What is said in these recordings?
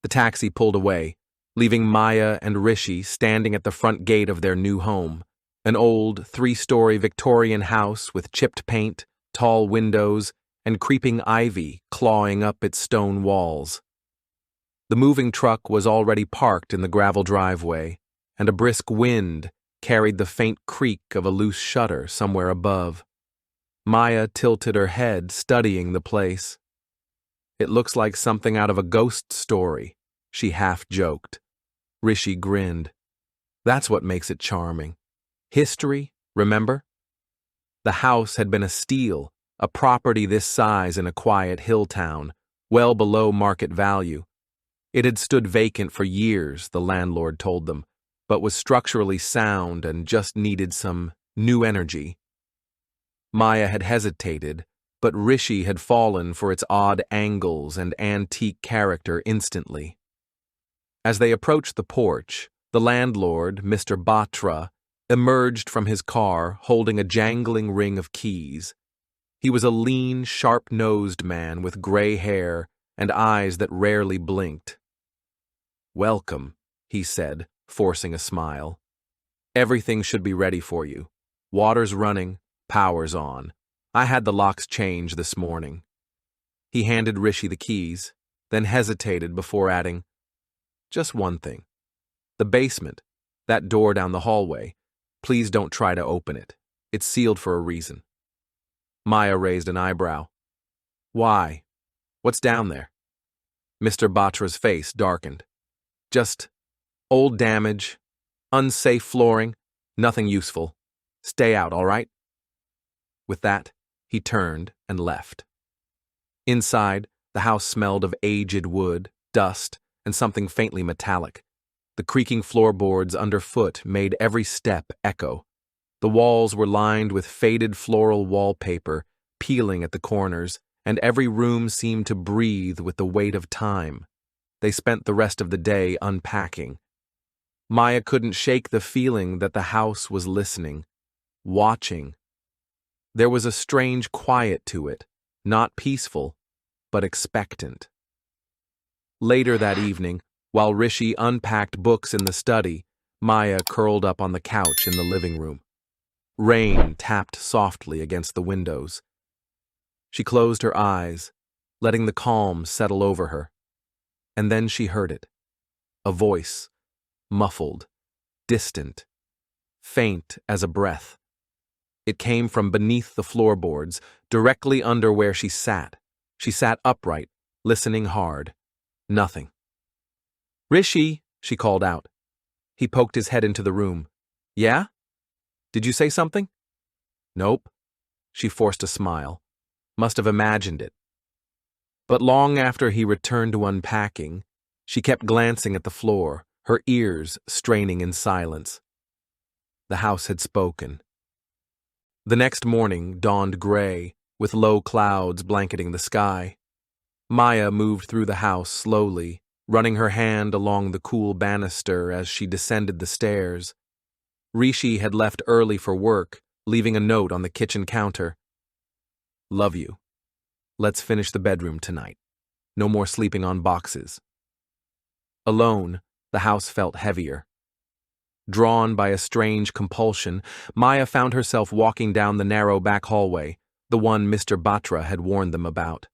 The taxi pulled away, leaving Maya and Rishi standing at the front gate of their new home, an old three-story Victorian house with chipped paint, tall windows, and creeping ivy clawing up its stone walls. The moving truck was already parked in the gravel driveway, and a brisk wind carried the faint creak of a loose shutter somewhere above. Maya tilted her head, studying the place. "It looks like something out of a ghost story," she half-joked. Rishi grinned. "That's what makes it charming. History, remember?" The house had been a steal, a property this size in a quiet hill town, well below market value. It had stood vacant for years, the landlord told them, but was structurally sound and just needed some new energy. Maya had hesitated, but Rishi had fallen for its odd angles and antique character instantly. As they approached the porch, the landlord, Mr. Batra, emerged from his car holding a jangling ring of keys. He was a lean, sharp-nosed man with gray hair and eyes that rarely blinked. "Welcome," he said, forcing a smile. "Everything should be ready for you. Water's running, power's on. I had the locks changed this morning." He handed Rishi the keys, then hesitated before adding, "Just one thing. The basement, that door down the hallway, please don't try to open it. It's sealed for a reason." Maya raised an eyebrow. "Why? What's down there?" Mr. Batra's face darkened. "Just old damage, unsafe flooring, nothing useful. Stay out, all right?" With that, he turned and left. Inside, the house smelled of aged wood, dust, and something faintly metallic. The creaking floorboards underfoot made every step echo. The walls were lined with faded floral wallpaper, peeling at the corners, and every room seemed to breathe with the weight of time. They spent the rest of the day unpacking. Maya couldn't shake the feeling that the house was listening, watching. There was a strange quiet to it, not peaceful, but expectant. Later that evening, while Rishi unpacked books in the study, Maya curled up on the couch in the living room. Rain tapped softly against the windows. She closed her eyes, letting the calm settle over her. And then she heard it. A voice, muffled, distant, faint as a breath. It came from beneath the floorboards, directly under where she sat. She sat upright, listening hard. Nothing. "Rishi," she called out. He poked his head into the room. "Yeah? Did you say something?" "Nope." She forced a smile. Must have imagined it. But long after he returned to unpacking, she kept glancing at the floor, her ears straining in silence. The house had spoken. The next morning dawned gray, with low clouds blanketing the sky. Maya moved through the house slowly, running her hand along the cool banister as she descended the stairs. Rishi had left early for work, leaving a note on the kitchen counter. "Love you. Let's finish the bedroom tonight. No more sleeping on boxes." Alone, the house felt heavier. Drawn by a strange compulsion, Maya found herself walking down the narrow back hallway, the one Mr. Batra had warned them about.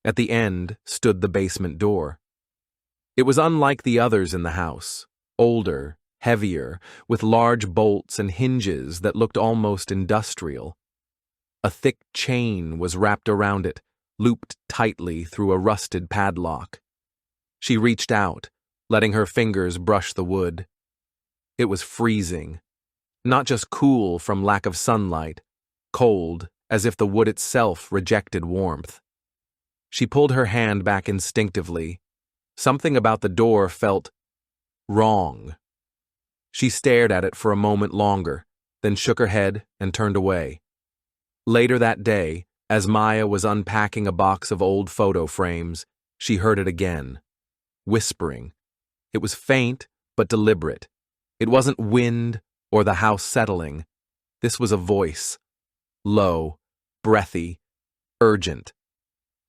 At the end stood the basement door. It was unlike the others in the house, older, heavier, with large bolts and hinges that looked almost industrial. A thick chain was wrapped around it, looped tightly through a rusted padlock. She reached out, letting her fingers brush the wood. It was freezing. Not just cool from lack of sunlight, cold, as if the wood itself rejected warmth. She pulled her hand back instinctively. Something about the door felt wrong. She stared at it for a moment longer, then shook her head and turned away. Later that day, as Maya was unpacking a box of old photo frames, she heard it again, whispering. It was faint, but deliberate. It wasn't wind or the house settling. This was a voice, low, breathy, urgent.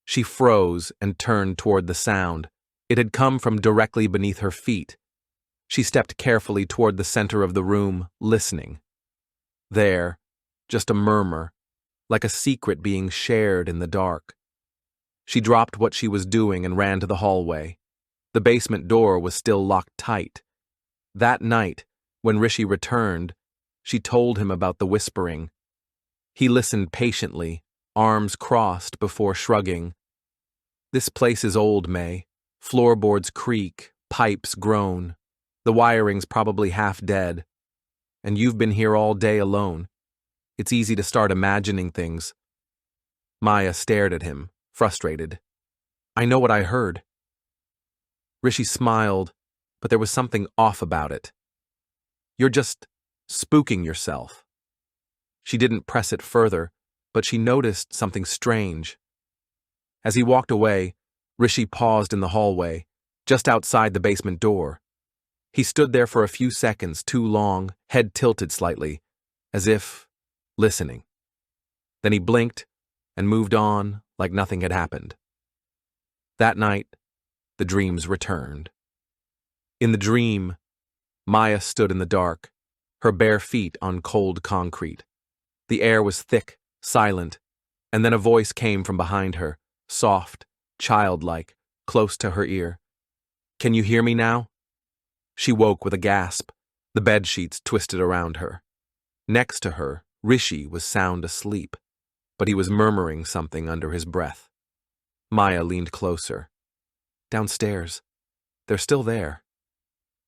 She froze and turned toward the sound, It had come from directly beneath her feet. She stepped carefully toward the center of the room, listening. There, just a murmur, like a secret being shared in the dark. She dropped what she was doing and ran to the hallway. The basement door was still locked tight. That night, when Rishi returned, she told him about the whispering. He listened patiently, arms crossed before shrugging. "This place is old, May. Floorboards creak, pipes groan. The wiring's probably half dead. And you've been here all day alone. It's easy to start imagining things." Maya stared at him, frustrated. "I know what I heard." Rishi smiled, but there was something off about it. "You're just spooking yourself." She didn't press it further, but she noticed something strange. As he walked away, Rishi paused in the hallway, just outside the basement door. He stood there for a few seconds, too long, head tilted slightly, as if listening. Then he blinked and moved on like nothing had happened. That night, the dreams returned. In the dream, Maya stood in the dark, her bare feet on cold concrete. The air was thick, silent, and then a voice came from behind her, soft, childlike, close to her ear. "Can you hear me now?" She woke with a gasp, the bed sheets twisted around her. Next to her, Rishi was sound asleep, but he was murmuring something under his breath. Maya leaned closer. "Downstairs. They're still there."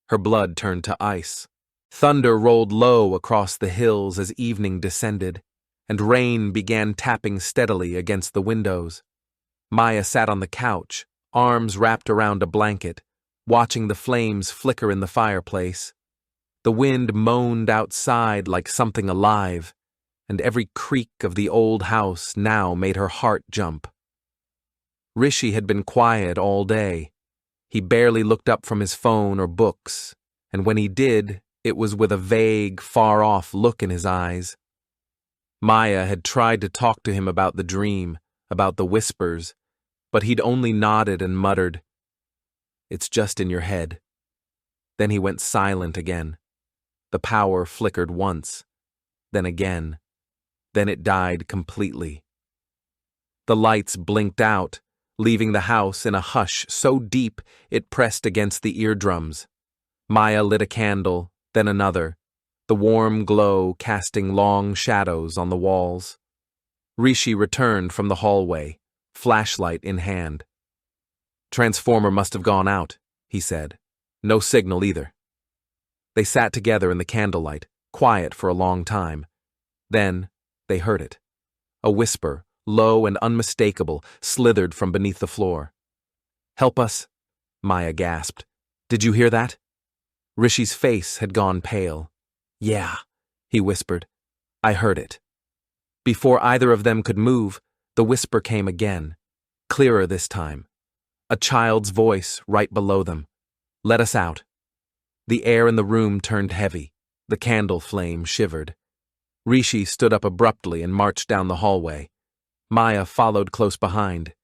Her blood turned to ice. Thunder rolled low across the hills as evening descended, and rain began tapping steadily against the windows. Maya sat on the couch, arms wrapped around a blanket, watching the flames flicker in the fireplace. The wind moaned outside like something alive, and every creak of the old house now made her heart jump. Rishi had been quiet all day. He barely looked up from his phone or books, and when he did, it was with a vague, far-off look in his eyes. Maya had tried to talk to him about the dream, about the whispers, but he'd only nodded and muttered, "It's just in your head." Then he went silent again. The power flickered once, then again. Then it died completely. The lights blinked out, leaving the house in a hush so deep it pressed against the eardrums. Maya lit a candle, then another, the warm glow casting long shadows on the walls. Rishi returned from the hallway, flashlight in hand. "Transformer must have gone out," he said. "No signal either." They sat together in the candlelight, quiet for a long time. Then they heard it. A whisper, low and unmistakable, slithered from beneath the floor. "Help us," Maya gasped. "Did you hear that?" Rishi's face had gone pale. "Yeah," he whispered. "I heard it." Before either of them could move, the whisper came again, clearer this time. A child's voice right below them. "Let us out." The air in the room turned heavy. The candle flame shivered. Rishi stood up abruptly and marched down the hallway. Maya followed close behind.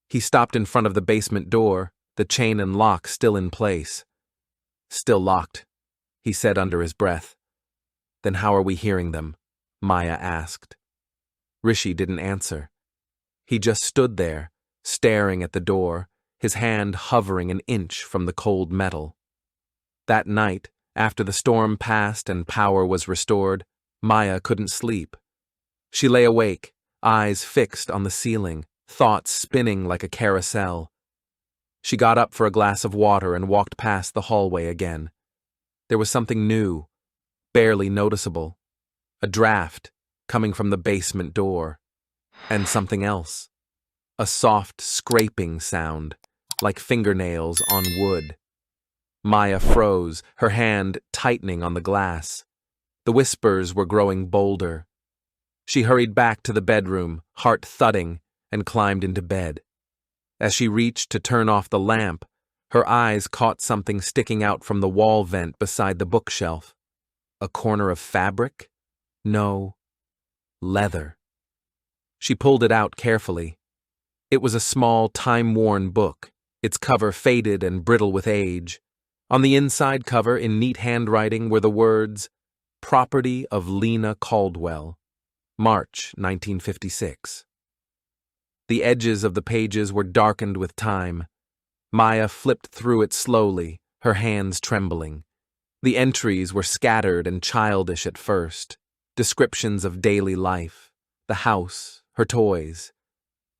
He stopped in front of the basement door, the chain and lock still in place. "Still locked," he said under his breath. "Then how are we hearing them?" Maya asked. Rishi didn't answer. He just stood there, staring at the door, his hand hovering an inch from the cold metal. That night, after the storm passed and power was restored, Maya couldn't sleep. She lay awake, eyes fixed on the ceiling, thoughts spinning like a carousel. She got up for a glass of water and walked past the hallway again. There was something new, barely noticeable. A draft coming from the basement door. And something else. A soft scraping sound, like fingernails on wood. Maya froze, her hand tightening on the glass. The whispers were growing bolder. She hurried back to the bedroom, heart thudding, and climbed into bed. As she reached to turn off the lamp, her eyes caught something sticking out from the wall vent beside the bookshelf. A corner of fabric? No, leather. She pulled it out carefully. It was a small, time-worn book, its cover faded and brittle with age. On the inside cover, in neat handwriting, were the words, "Property of Lena Caldwell, March 1956. The edges of the pages were darkened with time. Maya flipped through it slowly, her hands trembling. The entries were scattered and childish at first, descriptions of daily life, the house, her toys.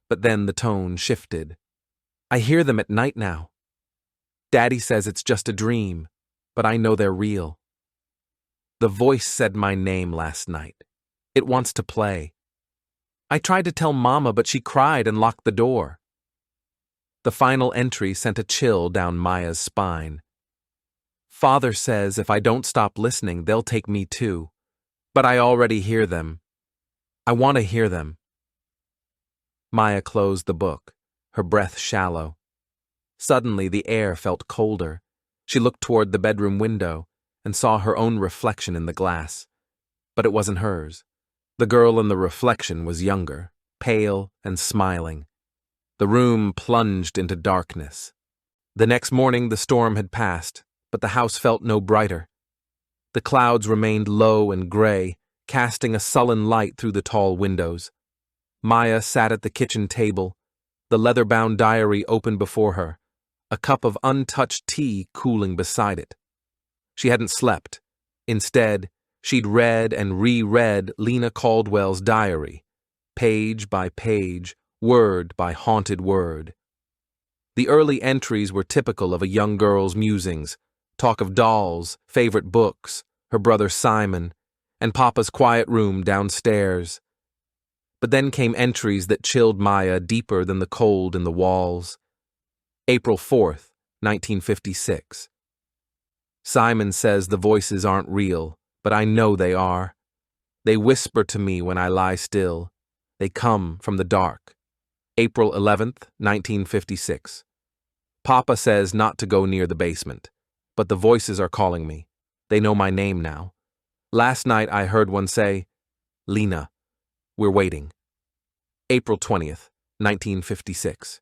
But then the tone shifted. "I hear them at night now. Daddy says it's just a dream, but I know they're real. The voice said my name last night. It wants to play. I tried to tell Mama, but she cried and locked the door." The final entry sent a chill down Maya's spine. "Father says if I don't stop listening, they'll take me too. But I already hear them. I want to hear them." Maya closed the book, her breath shallow. Suddenly, the air felt colder. She looked toward the bedroom window and saw her own reflection in the glass. But it wasn't hers. The girl in the reflection was younger, pale and smiling. The room plunged into darkness. The next morning, the storm had passed, but the house felt no brighter. The clouds remained low and gray, casting a sullen light through the tall windows. Maya sat at the kitchen table, the leather-bound diary open before her, a cup of untouched tea cooling beside it. She hadn't slept. Instead, she'd read and reread Lena Caldwell's diary, page by page, word by haunted word. The early entries were typical of a young girl's musings, talk of dolls, favorite books, her brother Simon, and Papa's quiet room downstairs. But then came entries that chilled Maya deeper than the cold in the walls. April 4th, 1956. Simon says the voices aren't real, but I know they are. They whisper to me when I lie still. They come from the dark. April 11th, 1956. Papa says not to go near the basement, but the voices are calling me. They know my name now. Last night I heard one say, "Lena, we're waiting." April 20th, 1956.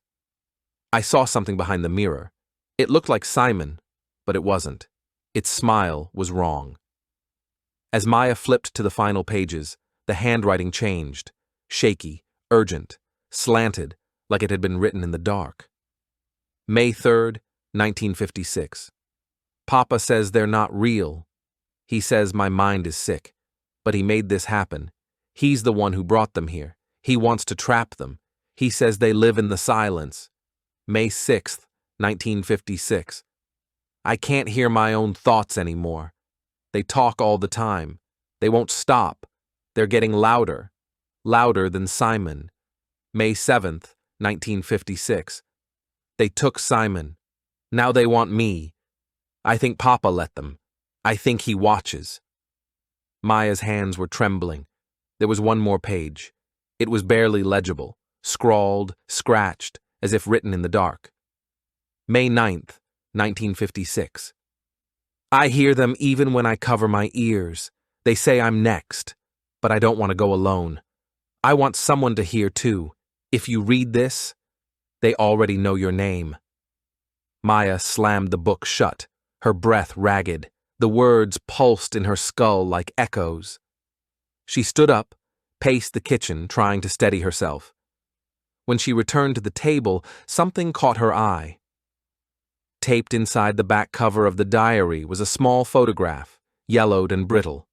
I saw something behind the mirror. It looked like Simon, but it wasn't. Its smile was wrong. As Maya flipped to the final pages, the handwriting changed, shaky, urgent, slanted, like it had been written in the dark. May 3rd, 1956. Papa says they're not real. He says my mind is sick, but he made this happen. He's the one who brought them here. He wants to trap them. He says they live in the silence. May 6th, 1956. I can't hear my own thoughts anymore. They talk all the time. They won't stop. They're getting louder. Louder than Simon. May 7th, 1956. They took Simon. Now they want me. I think Papa let them. I think he watches. Maya's hands were trembling. There was one more page. It was barely legible, scrawled, scratched, as if written in the dark. May 9th, 1956. I hear them even when I cover my ears. They say I'm next, but I don't want to go alone. I want someone to hear too. If you read this, they already know your name. Maya slammed the book shut, her breath ragged. The words pulsed in her skull like echoes. She stood up, paced the kitchen, trying to steady herself. When she returned to the table, something caught her eye. Taped inside the back cover of the diary was a small photograph, yellowed and brittle.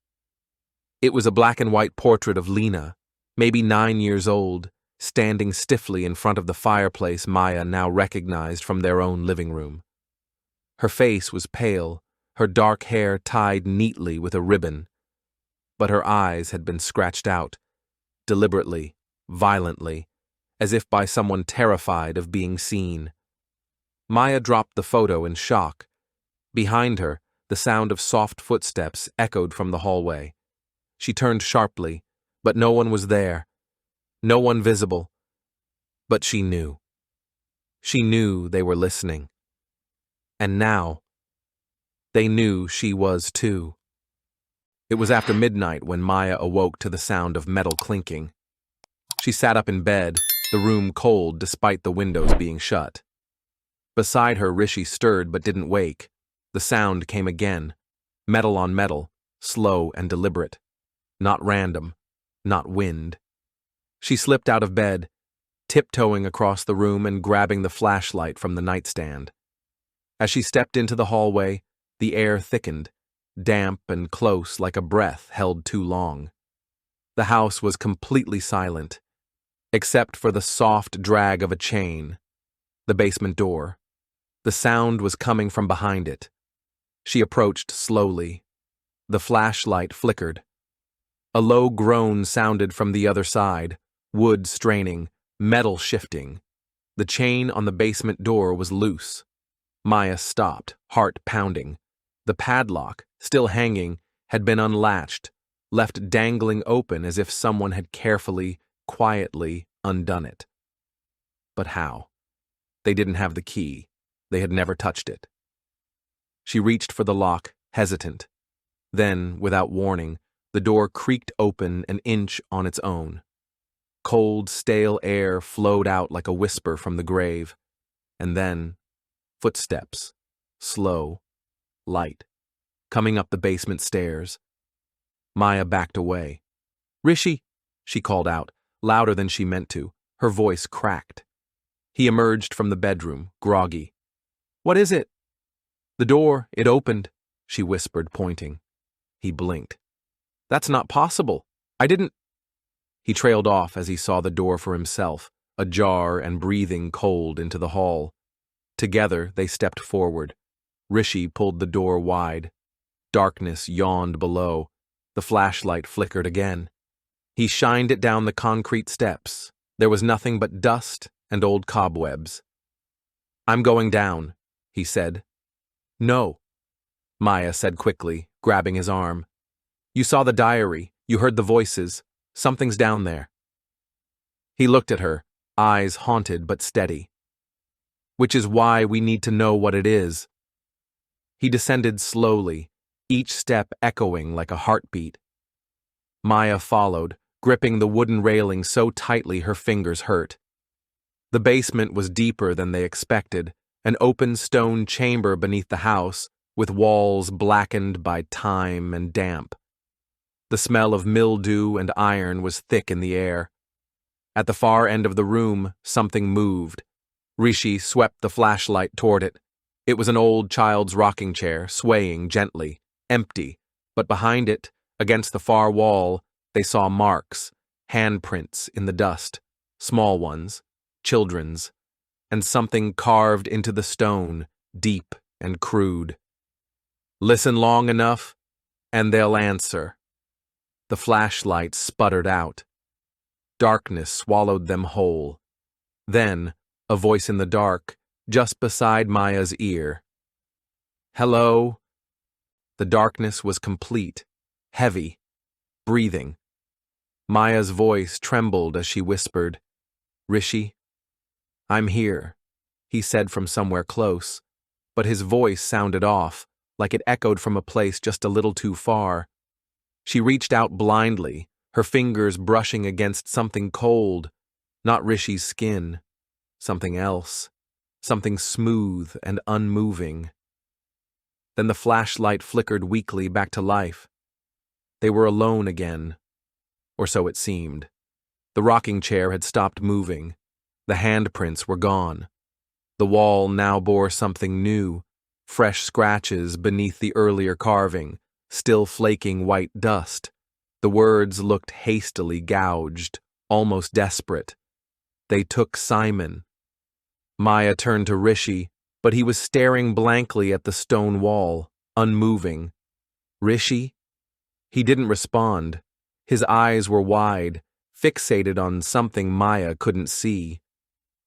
It was a black and white portrait of Lena, maybe 9 years old, standing stiffly in front of the fireplace Maya now recognized from their own living room. Her face was pale, her dark hair tied neatly with a ribbon, but her eyes had been scratched out, deliberately, violently, as if by someone terrified of being seen. Maya dropped the photo in shock. Behind her, the sound of soft footsteps echoed from the hallway. She turned sharply, but no one was there. No one visible. But she knew. She knew they were listening. And now, they knew she was too. It was after midnight when Maya awoke to the sound of metal clinking. She sat up in bed, the room cold despite the windows being shut. Beside her, Rishi stirred but didn't wake. The sound came again, metal on metal, slow and deliberate. Not random, not wind. She slipped out of bed, tiptoeing across the room and grabbing the flashlight from the nightstand. As she stepped into the hallway, the air thickened, damp and close like a breath held too long. The house was completely silent, except for the soft drag of a chain, the basement door. The sound was coming from behind it. She approached slowly. The flashlight flickered. A low groan sounded from the other side, wood straining, metal shifting. The chain on the basement door was loose. Maya stopped, heart pounding. The padlock, still hanging, had been unlatched, left dangling open as if someone had carefully, quietly undone it. But how? They didn't have the key. They had never touched it. She reached for the lock, hesitant. Then, without warning, the door creaked open an inch on its own. Cold, stale air flowed out like a whisper from the grave. And then, footsteps, slow, light, coming up the basement stairs. Maya backed away. "Rishi," she called out, louder than she meant to. Her voice cracked. He emerged from the bedroom, groggy. "What is it?" "The door, it opened," she whispered, pointing. He blinked. "That's not possible. I didn't—" He trailed off as he saw the door for himself, ajar and breathing cold into the hall. Together, they stepped forward. Rishi pulled the door wide. Darkness yawned below. The flashlight flickered again. He shined it down the concrete steps. There was nothing but dust and old cobwebs. "I'm going down," he said. "No," Maya said quickly, grabbing his arm. "You saw the diary. You heard the voices. Something's down there." He looked at her, eyes haunted but steady. "Which is why we need to know what it is." He descended slowly, each step echoing like a heartbeat. Maya followed, gripping the wooden railing so tightly her fingers hurt. The basement was deeper than they expected, an open stone chamber beneath the house, with walls blackened by time and damp. The smell of mildew and iron was thick in the air. At the far end of the room, something moved. Rishi swept the flashlight toward it. It was an old child's rocking chair, swaying gently, empty, but behind it, against the far wall, they saw marks, handprints in the dust, small ones, children's, and something carved into the stone, deep and crude. "Listen long enough, and they'll answer." The flashlight sputtered out. Darkness swallowed them whole. Then, a voice in the dark, just beside Maya's ear. "Hello?" The darkness was complete, heavy, breathing. Maya's voice trembled as she whispered, "Rishi?" "I'm here," he said from somewhere close, but his voice sounded off, like it echoed from a place just a little too far. She reached out blindly, her fingers brushing against something cold, not Rishi's skin, something else, something smooth and unmoving. Then the flashlight flickered weakly back to life. They were alone again, or so it seemed. The rocking chair had stopped moving. The handprints were gone. The wall now bore something new, fresh scratches beneath the earlier carving, still flaking white dust. The words looked hastily gouged, almost desperate. "They took Simon." Maya turned to Rishi, but he was staring blankly at the stone wall, unmoving. "Rishi?" He didn't respond. His eyes were wide, fixated on something Maya couldn't see.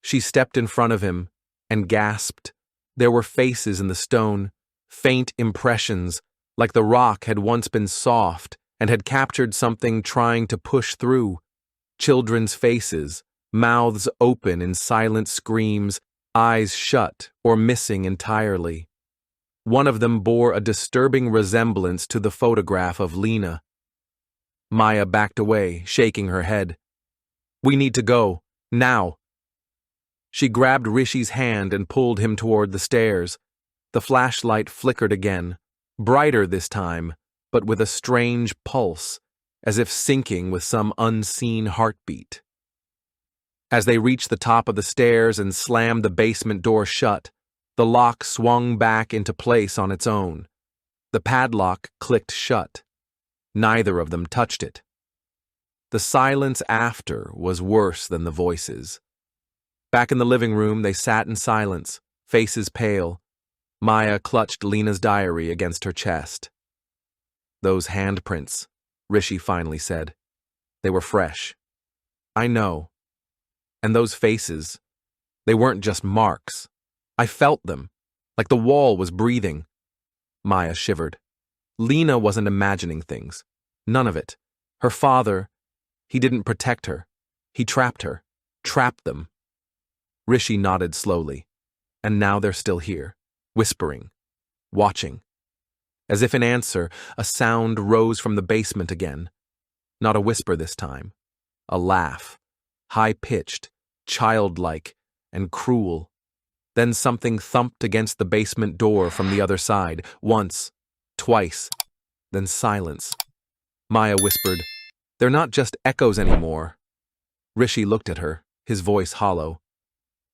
She stepped in front of him and gasped. There were faces in the stone, faint impressions, like the rock had once been soft and had captured something trying to push through. Children's faces, mouths open in silent screams, eyes shut or missing entirely. One of them bore a disturbing resemblance to the photograph of Lena. Maya backed away, shaking her head. "We need to go, now." She grabbed Rishi's hand and pulled him toward the stairs. The flashlight flickered again, brighter this time, but with a strange pulse, as if syncing with some unseen heartbeat. As they reached the top of the stairs and slammed the basement door shut, the lock swung back into place on its own. The padlock clicked shut. Neither of them touched it. The silence after was worse than the voices. Back in the living room, they sat in silence, faces pale. Maya clutched Lena's diary against her chest. "Those handprints," Rishi finally said. "They were fresh." "I know. And those faces, they weren't just marks. I felt them, like the wall was breathing." Maya shivered. Lena wasn't imagining things. None of it. Her father, he didn't protect her. He trapped her. Trapped them. Rishi nodded slowly. And now they're still here, whispering, watching. As if in answer, a sound rose from the basement again. Not a whisper this time. A laugh. High-pitched, childlike, and cruel. Then something thumped against the basement door from the other side, once, twice, then silence. Maya whispered, "They're not just echoes anymore." Rishi looked at her, his voice hollow.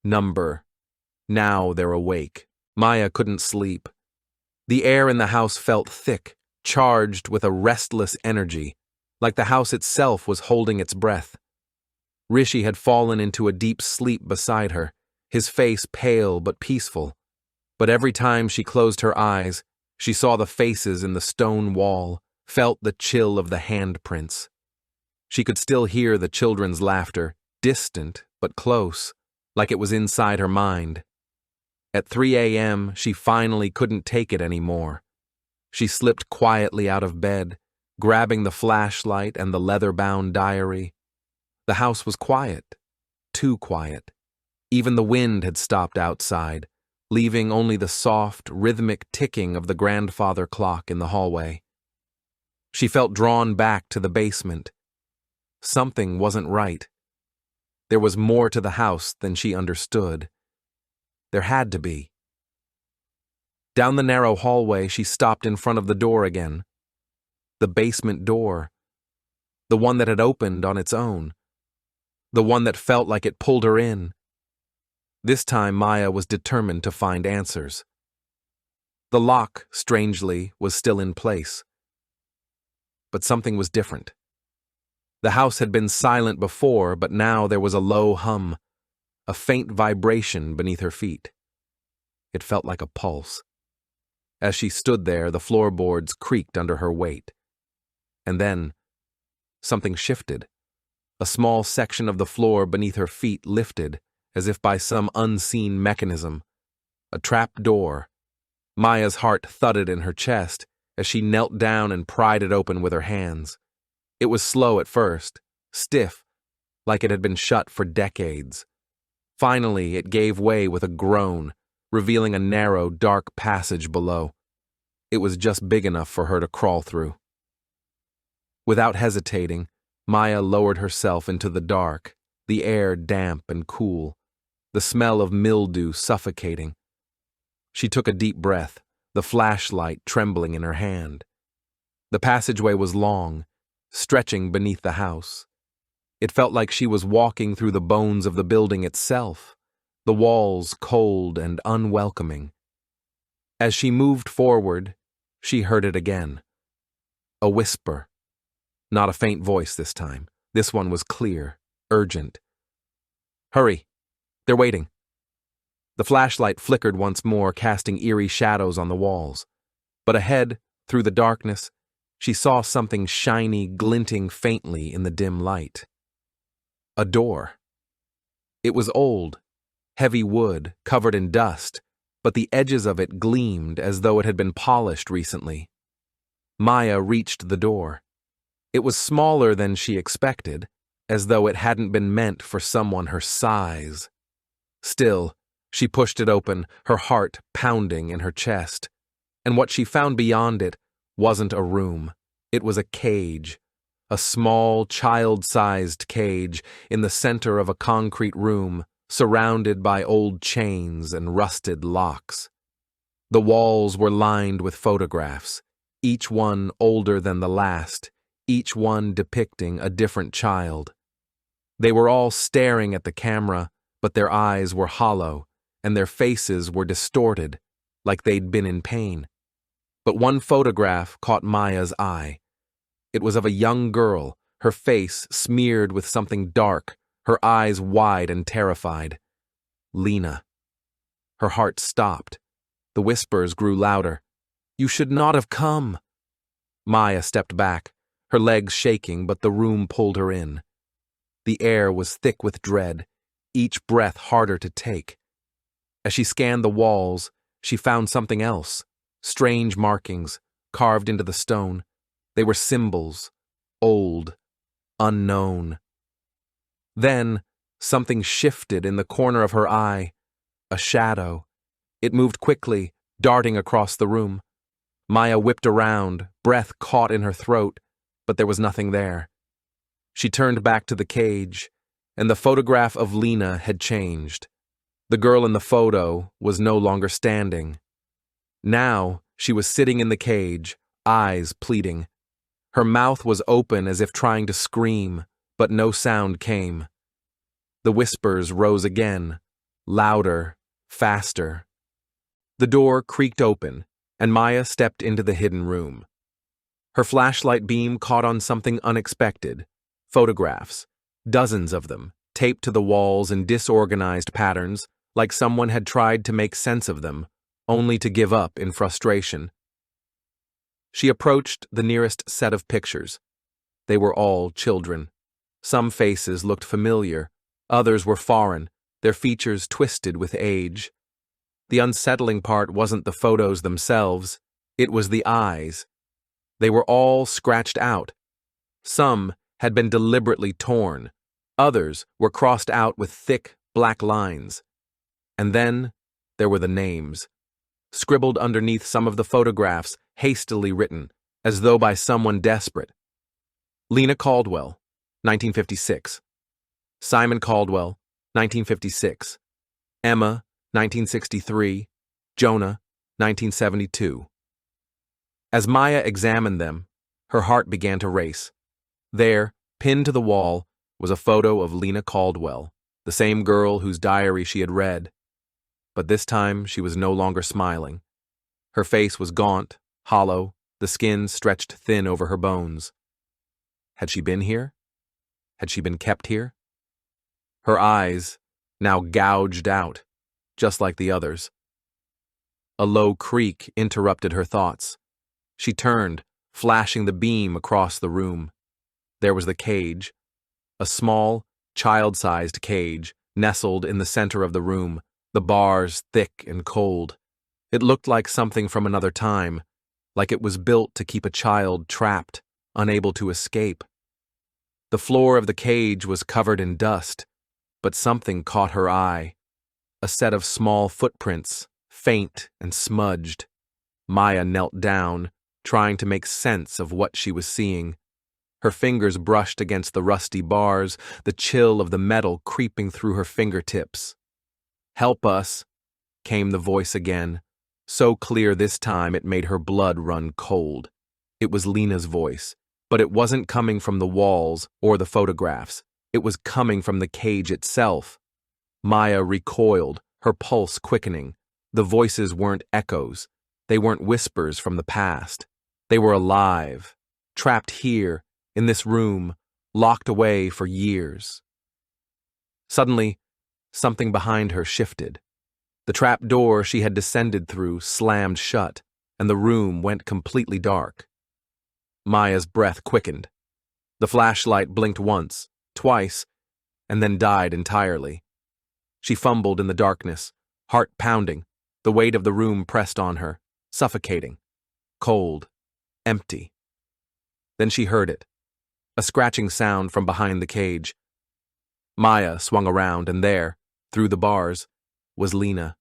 "Number. Now they're awake." Maya couldn't sleep. The air in the house felt thick, charged with a restless energy, like the house itself was holding its breath. Rishi had fallen into a deep sleep beside her, his face pale but peaceful. But every time she closed her eyes, she saw the faces in the stone wall, felt the chill of the handprints. She could still hear the children's laughter, distant but close, like it was inside her mind. At 3 a.m., she finally couldn't take it anymore. She slipped quietly out of bed, grabbing the flashlight and the leather-bound diary. The house was quiet, too quiet. Even the wind had stopped outside, leaving only the soft, rhythmic ticking of the grandfather clock in the hallway. She felt drawn back to the basement. Something wasn't right. There was more to the house than she understood. There had to be. Down the narrow hallway, she stopped in front of the door again. The basement door. The one that had opened on its own. The one that felt like it pulled her in. This time, Maya was determined to find answers. The lock, strangely, was still in place. But something was different. The house had been silent before, but now there was a low hum, a faint vibration beneath her feet. It felt like a pulse. As she stood there, the floorboards creaked under her weight. And then, something shifted. A small section of the floor beneath her feet lifted, as if by some unseen mechanism. A trap door. Maya's heart thudded in her chest as she knelt down and pried it open with her hands. It was slow at first, stiff, like it had been shut for decades. Finally, it gave way with a groan, revealing a narrow, dark passage below. It was just big enough for her to crawl through. Without hesitating, Maya lowered herself into the dark, the air damp and cool, the smell of mildew suffocating. She took a deep breath, the flashlight trembling in her hand. The passageway was long, stretching beneath the house. It felt like she was walking through the bones of the building itself, the walls cold and unwelcoming. As she moved forward, she heard it again. A whisper. Not a faint voice this time. This one was clear, urgent. "Hurry. They're waiting." The flashlight flickered once more, casting eerie shadows on the walls. But ahead, through the darkness, she saw something shiny glinting faintly in the dim light. A door. It was old, heavy wood, covered in dust, but the edges of it gleamed as though it had been polished recently. Maya reached the door. It was smaller than she expected, as though it hadn't been meant for someone her size. Still, she pushed it open, her heart pounding in her chest. And what she found beyond it wasn't a room. It was a cage, a small, child-sized cage in the center of a concrete room, surrounded by old chains and rusted locks. The walls were lined with photographs, each one older than the last, each one depicting a different child. They were all staring at the camera, but their eyes were hollow, and their faces were distorted, like they'd been in pain. But one photograph caught Maya's eye. It was of a young girl, her face smeared with something dark, her eyes wide and terrified. Lena. Her heart stopped. The whispers grew louder. "You should not have come." Maya stepped back, her legs shaking, but the room pulled her in. The air was thick with dread, each breath harder to take. As she scanned the walls, she found something else, strange markings carved into the stone. They were symbols, old, unknown. Then, something shifted in the corner of her eye, a shadow. It moved quickly, darting across the room. Maya whipped around, breath caught in her throat, but there was nothing there. She turned back to the cage, and the photograph of Lena had changed. The girl in the photo was no longer standing. Now, she was sitting in the cage, eyes pleading. Her mouth was open as if trying to scream, but no sound came. The whispers rose again, louder, faster. The door creaked open, and Maya stepped into the hidden room. Her flashlight beam caught on something unexpected. Photographs, dozens of them, taped to the walls in disorganized patterns, like someone had tried to make sense of them, only to give up in frustration. She approached the nearest set of pictures. They were all children. Some faces looked familiar, others were foreign, their features twisted with age. The unsettling part wasn't the photos themselves, it was the eyes. They were all scratched out. Some had been deliberately torn, others were crossed out with thick, black lines. And then there were the names, scribbled underneath some of the photographs, hastily written, as though by someone desperate. Lena Caldwell, 1956. Simon Caldwell, 1956. Emma, 1963. Jonah, 1972. As Maya examined them, her heart began to race. There, pinned to the wall, was a photo of Lena Caldwell, the same girl whose diary she had read. But this time she was no longer smiling. Her face was gaunt, hollow, the skin stretched thin over her bones. Had she been here? Had she been kept here? Her eyes, now gouged out, just like the others. A low creak interrupted her thoughts. She turned, flashing the beam across the room. There was the cage, a small, child-sized cage, nestled in the center of the room, the bars thick and cold. It looked like something from another time, like it was built to keep a child trapped, unable to escape. The floor of the cage was covered in dust, but something caught her eye. A set of small footprints, faint and smudged. Maya knelt down, trying to make sense of what she was seeing. Her fingers brushed against the rusty bars, the chill of the metal creeping through her fingertips. "Help us," came the voice again, so clear this time it made her blood run cold. It was Lena's voice, but it wasn't coming from the walls or the photographs. It was coming from the cage itself. Maya recoiled, her pulse quickening. The voices weren't echoes. They weren't whispers from the past. They were alive, trapped here, in this room, locked away for years. Suddenly, something behind her shifted. The trap door she had descended through slammed shut, and the room went completely dark. Maya's breath quickened. The flashlight blinked once, twice, and then died entirely. She fumbled in the darkness, heart pounding, the weight of the room pressed on her, suffocating, cold, empty. Then she heard it, a scratching sound from behind the cage. Maya swung around, and there, through the bars, was Lena.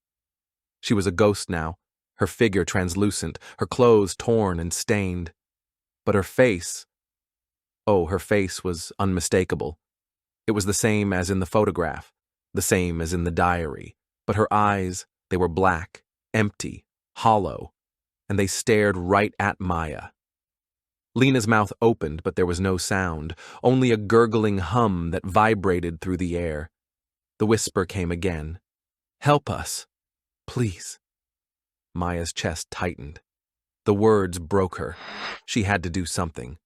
She was a ghost now, her figure translucent, her clothes torn and stained. But her face, her face was unmistakable. It was the same as in the photograph, the same as in the diary, but her eyes, they were black, empty, hollow, and they stared right at Maya. Lena's mouth opened, but there was no sound, only a gurgling hum that vibrated through the air. The whisper came again. "Help us, please." Maya's chest tightened. The words broke her. She had to do something.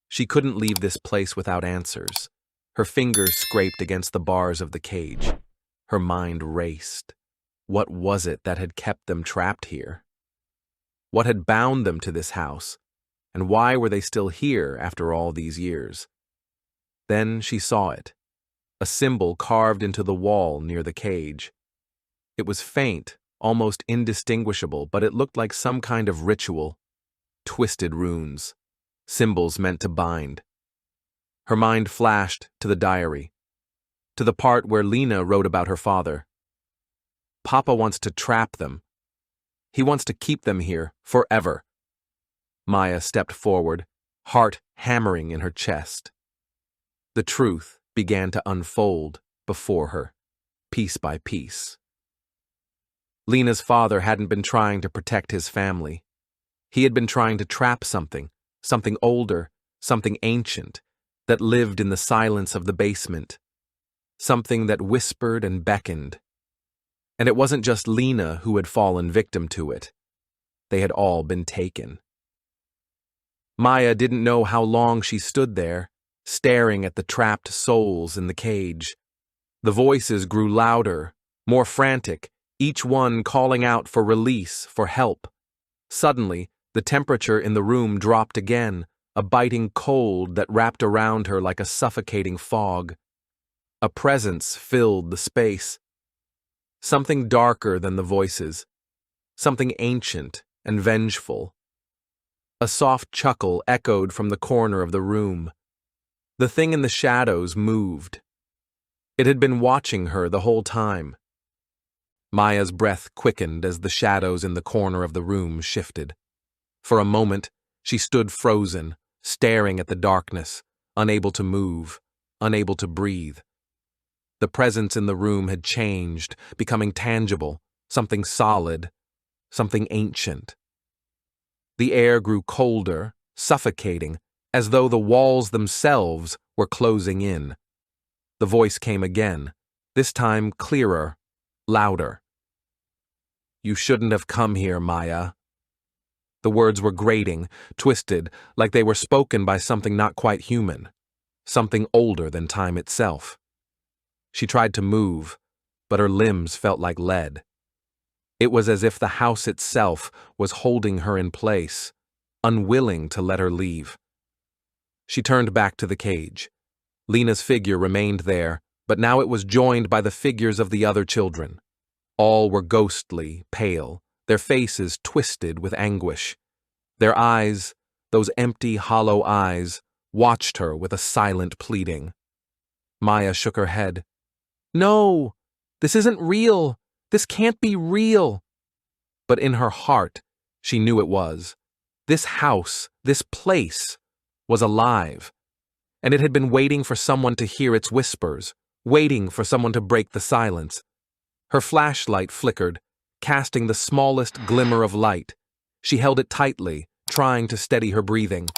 She couldn't leave this place without answers. Her fingers scraped against the bars of the cage. Her mind raced. What was it that had kept them trapped here? What had bound them to this house? And why were they still here after all these years? Then she saw it. A symbol carved into the wall near the cage. It was faint, almost indistinguishable, but it looked like some kind of ritual. Twisted runes. Symbols meant to bind. Her mind flashed to the diary, to the part where Lena wrote about her father. Papa wants to trap them. He wants to keep them here forever. Maya stepped forward, heart hammering in her chest. The truth began to unfold before her, piece by piece. Lena's father hadn't been trying to protect his family. He had been trying to trap something older, something ancient, that lived in the silence of the basement, something that whispered and beckoned. And it wasn't just Lena who had fallen victim to it. They had all been taken. Maya didn't know how long she stood there, staring at the trapped souls in the cage. The voices grew louder, more frantic, each one calling out for release, for help. Suddenly, the temperature in the room dropped again, a biting cold that wrapped around her like a suffocating fog. A presence filled the space. Something darker than the voices. Something ancient and vengeful. A soft chuckle echoed from the corner of the room. The thing in the shadows moved. It had been watching her the whole time. Maya's breath quickened as the shadows in the corner of the room shifted. For a moment, she stood frozen, staring at the darkness, unable to move, unable to breathe. The presence in the room had changed, becoming tangible, something solid, something ancient. The air grew colder, suffocating, as though the walls themselves were closing in. The voice came again, this time clearer, louder. "You shouldn't have come here, Maya." The words were grating, twisted, like they were spoken by something not quite human, something older than time itself. She tried to move, but her limbs felt like lead. It was as if the house itself was holding her in place, unwilling to let her leave. She turned back to the cage. Lena's figure remained there, but now it was joined by the figures of the other children. All were ghostly, pale, their faces twisted with anguish. Their eyes, those empty, hollow eyes, watched her with a silent pleading. Maya shook her head. "No, this isn't real. This can't be real." But in her heart, she knew it was. This house, this place, was alive. And it had been waiting for someone to hear its whispers, waiting for someone to break the silence. Her flashlight flickered, casting the smallest glimmer of light. She held it tightly, trying to steady her breathing.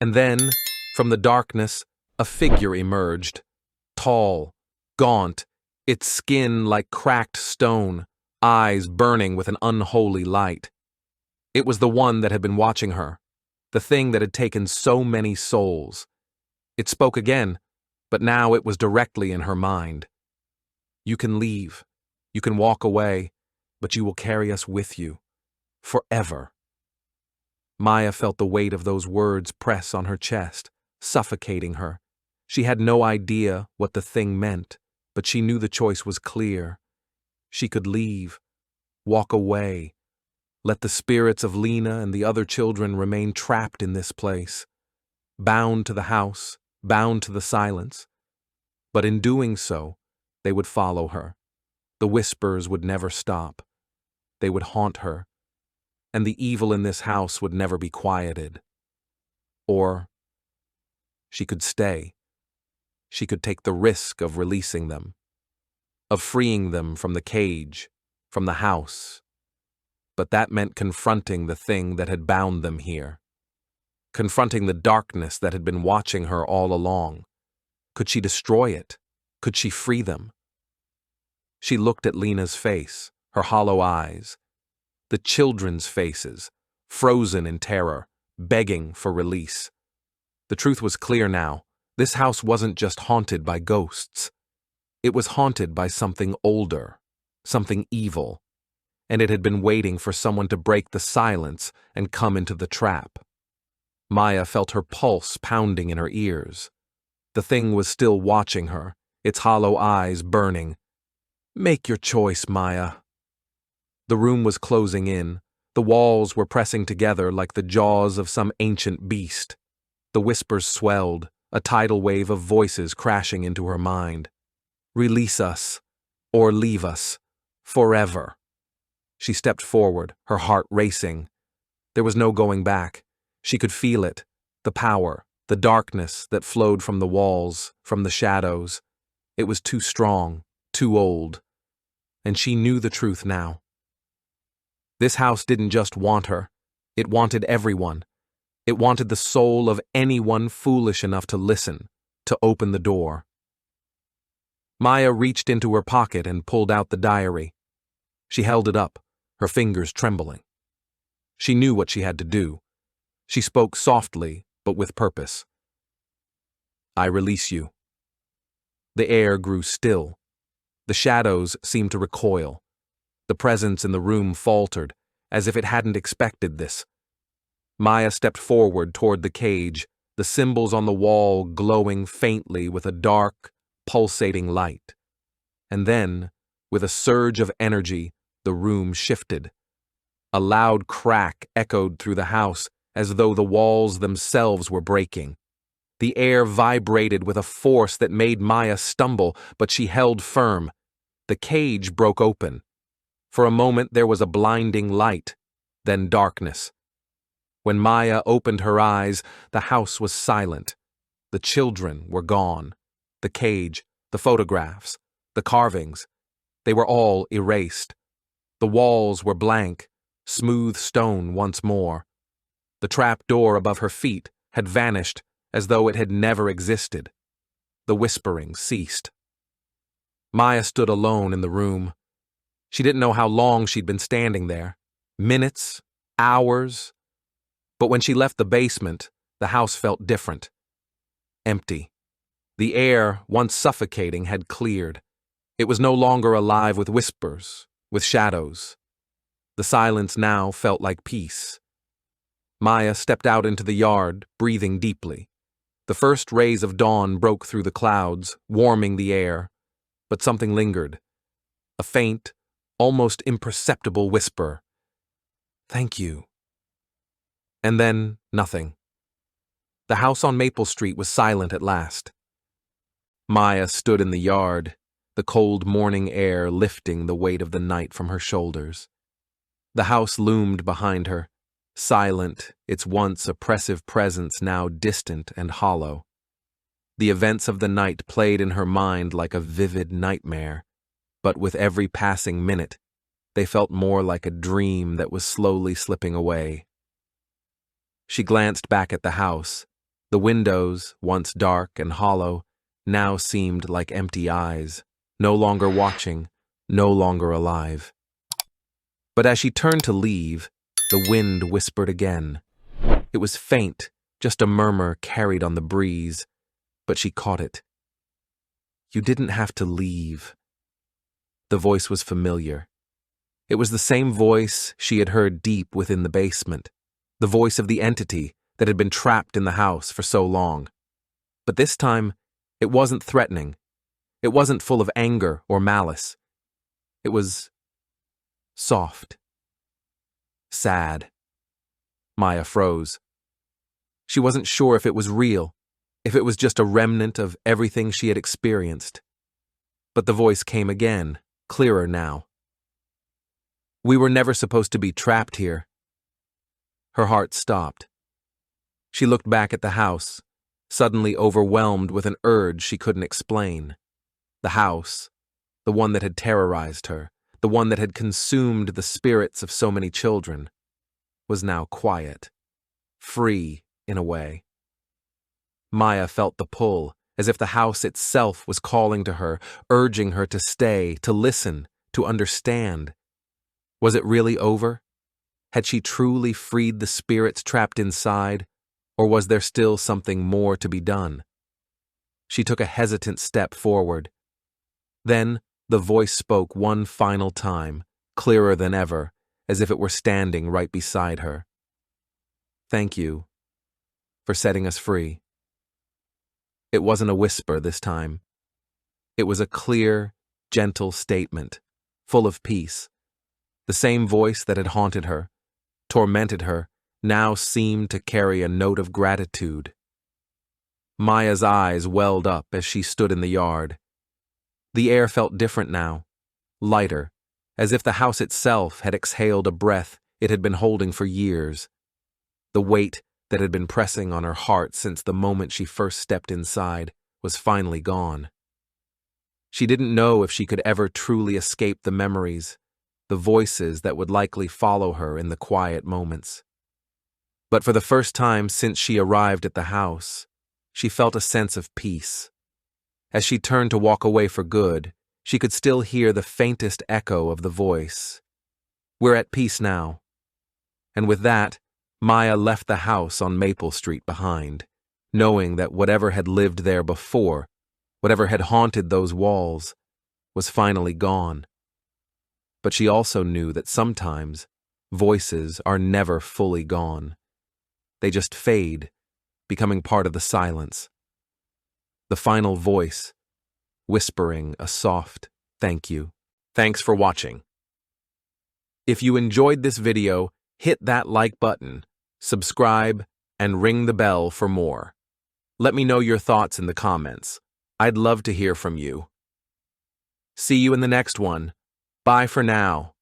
And then, from the darkness, a figure emerged. Tall, gaunt, its skin like cracked stone, eyes burning with an unholy light. It was the one that had been watching her, the thing that had taken so many souls. It spoke again, but now it was directly in her mind. "You can leave. You can walk away, but you will carry us with you. Forever." Maya felt the weight of those words press on her chest, suffocating her. She had no idea what the thing meant, but she knew the choice was clear. She could leave, walk away, let the spirits of Lena and the other children remain trapped in this place, bound to the house, bound to the silence. But in doing so, they would follow her. The whispers would never stop. They would haunt her, and the evil in this house would never be quieted. Or she could stay. She could take the risk of releasing them, of freeing them from the cage, from the house. But that meant confronting the thing that had bound them here. Confronting the darkness that had been watching her all along. Could she destroy it? Could she free them? She looked at Lena's face, her hollow eyes. The children's faces, frozen in terror, begging for release. The truth was clear now. This house wasn't just haunted by ghosts. It was haunted by something older, something evil, and it had been waiting for someone to break the silence and come into the trap. Maya felt her pulse pounding in her ears. The thing was still watching her, its hollow eyes burning. Make your choice, Maya. The room was closing in. The walls were pressing together like the jaws of some ancient beast. The whispers swelled, a tidal wave of voices crashing into her mind. Release us, or leave us, forever. She stepped forward, her heart racing. There was no going back. She could feel it, the power, the darkness that flowed from the walls, from the shadows. It was too strong, too old. And she knew the truth now. This house didn't just want her. It wanted everyone. It wanted the soul of anyone foolish enough to listen, to open the door. Maya reached into her pocket and pulled out the diary. She held it up, her fingers trembling. She knew what she had to do. She spoke softly, but with purpose. I release you. The air grew still. The shadows seemed to recoil. The presence in the room faltered, as if it hadn't expected this. Maya stepped forward toward the cage, the symbols on the wall glowing faintly with a dark, pulsating light. And then, with a surge of energy, the room shifted. A loud crack echoed through the house, as though the walls themselves were breaking. The air vibrated with a force that made Maya stumble, but she held firm. The cage broke open. For a moment there was a blinding light, then darkness. When Maya opened her eyes, the house was silent. The children were gone. The cage, the photographs, the carvings, they were all erased. The walls were blank, smooth stone once more. The trap door above her feet had vanished as though it had never existed. The whispering ceased. Maya stood alone in the room. She didn't know how long she'd been standing there. Minutes, hours. But when she left the basement, the house felt different. Empty. The air, once suffocating, had cleared. It was no longer alive with whispers, with shadows. The silence now felt like peace. Maya stepped out into the yard, breathing deeply. The first rays of dawn broke through the clouds, warming the air. But something lingered. A faint, almost imperceptible whisper. Thank you. And then, nothing. The house on Maple Street was silent at last. Maya stood in the yard, the cold morning air lifting the weight of the night from her shoulders. The house loomed behind her, silent, its once oppressive presence now distant and hollow. The events of the night played in her mind like a vivid nightmare, but with every passing minute, they felt more like a dream that was slowly slipping away. She glanced back at the house. The windows, once dark and hollow, now seemed like empty eyes, no longer watching, no longer alive. But as she turned to leave, the wind whispered again. It was faint, just a murmur carried on the breeze, but she caught it. You didn't have to leave. The voice was familiar. It was the same voice she had heard deep within the basement, the voice of the entity that had been trapped in the house for so long. But this time, it wasn't threatening. It wasn't full of anger or malice. It was soft. Sad. Maya froze. She wasn't sure if it was real, if it was just a remnant of everything she had experienced. But the voice came again, clearer now. We were never supposed to be trapped here. Her heart stopped. She looked back at the house, suddenly overwhelmed with an urge she couldn't explain. The house, the one that had terrorized her, the one that had consumed the spirits of so many children, was now quiet, free in a way. Maya felt the pull, as if the house itself was calling to her, urging her to stay, to listen, to understand. Was it really over? Had she truly freed the spirits trapped inside, or was there still something more to be done? She took a hesitant step forward. Then the voice spoke one final time, clearer than ever, as if it were standing right beside her. "Thank you for setting us free." It wasn't a whisper this time. It was a clear, gentle statement, full of peace. The same voice that had haunted her, tormented her, now seemed to carry a note of gratitude. Maya's eyes welled up as she stood in the yard. The air felt different now, lighter, as if the house itself had exhaled a breath it had been holding for years. The weight that had been pressing on her heart since the moment she first stepped inside was finally gone. She didn't know if she could ever truly escape the memories, the voices that would likely follow her in the quiet moments. But for the first time since she arrived at the house, she felt a sense of peace. As she turned to walk away for good, she could still hear the faintest echo of the voice. "We're at peace now." And with that, Maya left the house on Maple Street behind, knowing that whatever had lived there before, whatever had haunted those walls, was finally gone. But she also knew that sometimes voices are never fully gone. They just fade, becoming part of the silence. The final voice, whispering a soft thank you. Thanks for watching. If you enjoyed this video, hit that like button, subscribe, and ring the bell for more. Let me know your thoughts in the comments. I'd love to hear from you. See you in the next one. Bye for now.